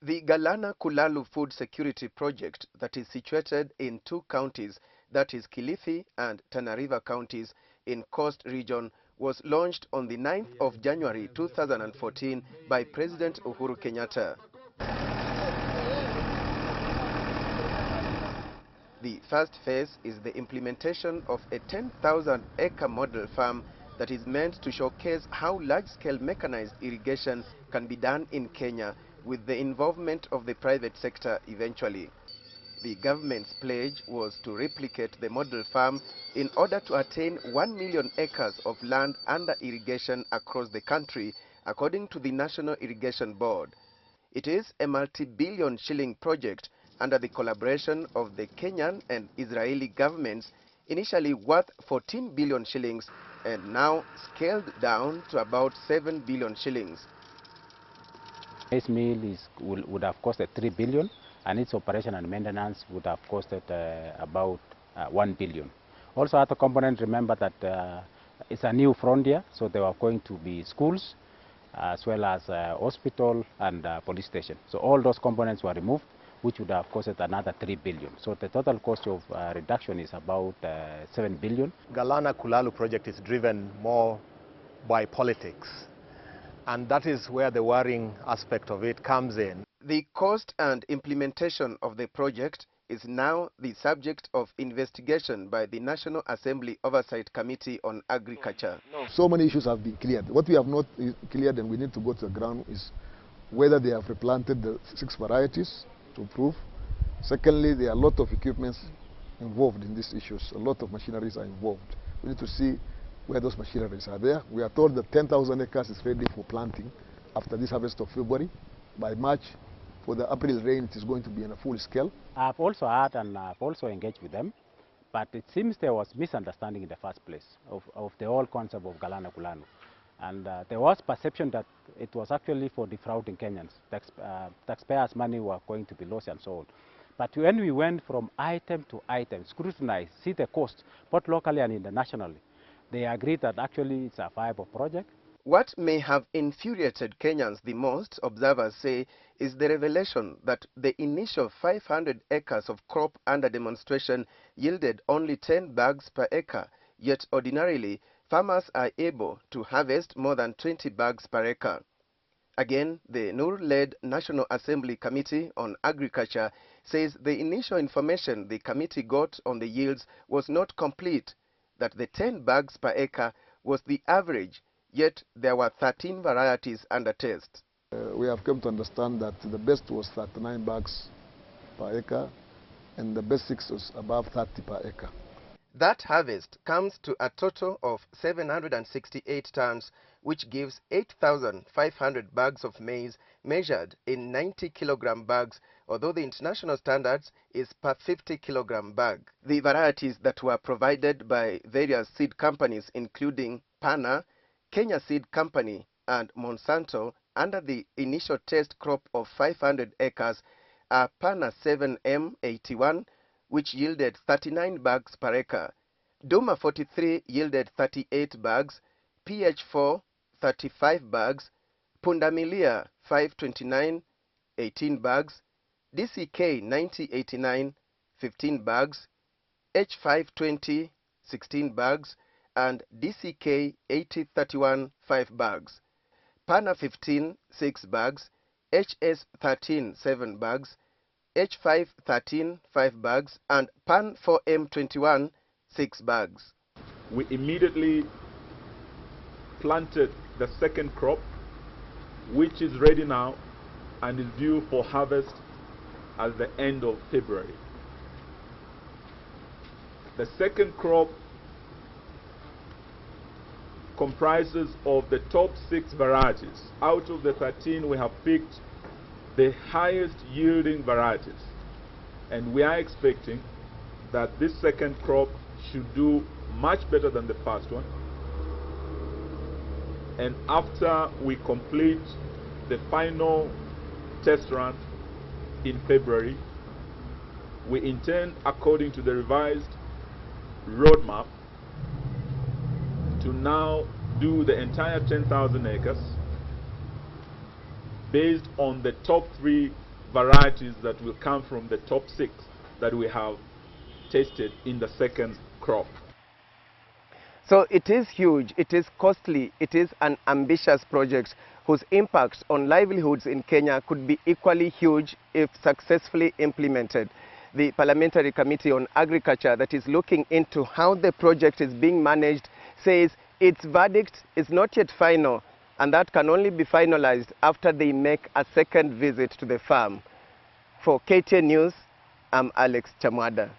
The Galana Food Security Project that is situated in two counties, that is Kilifi and Tana River counties in Coast Region, was launched on the 9th of January 2014 by President Uhuru Kenyatta. The first phase is the implementation of a 10,000-acre model farm that is meant to showcase how large-scale mechanized irrigation can be done in Kenya with the involvement of the private sector eventually. The government's pledge was to replicate the model farm in order to attain 1 million acres of land under irrigation across the country, according to the National Irrigation Board. It is a multi-billion shilling project under the collaboration of the Kenyan and Israeli governments, initially worth 14 billion shillings and now scaled down to about 7 billion shillings. This mill would have costed 3 billion and its operation and maintenance would have costed about 1 billion. Also, other components, remember that it's a new frontier, so there are going to be schools as well as hospital and police station. So all those components were removed, which would have costed another 3 billion. So the total cost of reduction is about 7 billion. Galana Kulalu project is driven more by politics, and that is where the worrying aspect of it comes in. The cost and implementation of the project is now the subject of investigation by the National Assembly Oversight Committee on Agriculture. So many issues have been cleared. What we have not cleared and we need to go to the ground is whether they have replanted the 6 varieties to prove. Secondly, there are a lot of equipments involved in these issues. A lot of machineries are involved. We need to see where those machineries are there. We are told that 10,000 acres is ready for planting after this harvest of February. By March, for the April rain, it is going to be in a full scale. I've also heard and I've also engaged with them, but it seems there was misunderstanding in the first place of the whole concept of Galana Kulanu. And there was perception that it was actually for defrauding Kenyans. Taxpayers' money were going to be lost and so on. But when we went from item to item, scrutinized, see the cost, both locally and internationally, they agreed that actually it's a viable project. What may have infuriated Kenyans the most, observers say, is the revelation that the initial 500 acres of crop under demonstration yielded only 10 bags per acre, yet ordinarily farmers are able to harvest more than 20 bags per acre. Again, the Noor-led National Assembly Committee on Agriculture says the initial information the committee got on the yields was not complete, that the 10 bags per acre was the average, yet there were 13 varieties under test. We have come to understand that the best was 39 bags per acre and the basics was above 30 per acre. That harvest comes to a total of 768 tons, which gives 8,500 bags of maize measured in 90 kilogram bags, although the international standards is per 50 kilogram bag. The varieties that were provided by various seed companies including Pana, Kenya Seed Company and Monsanto under the initial test crop of 500 acres are Pana 7M81, which yielded 39 bags per acre. Duma 43 yielded 38 bags, PH4 35 bags, Pundamilia 529 18 bags, DCK 9089 15 bags, H520 16 bags, and DCK 8031 5 bags. Pana 15 6 bags, HS 13 7 bags, H5 13 5 bags, and Pan 4M 21 6 bags. We immediately planted the second crop, which is ready now and is due for harvest at the end of February. The second crop comprises of the top 6 varieties. Out of the 13, we have picked the highest yielding varieties, and we are expecting that this second crop should do much better than the first one. And after we complete the final test run in February, we intend, according to the revised roadmap, to now do the entire 10,000 acres based on the top 3 varieties that will come from the top 6 that we have tested in the second crop. So it is huge, it is costly, it is an ambitious project whose impact on livelihoods in Kenya could be equally huge if successfully implemented. The Parliamentary Committee on Agriculture that is looking into how the project is being managed says its verdict is not yet final, and that can only be finalized after they make a second visit to the farm. For KTN News, I'm Alex Chamwada.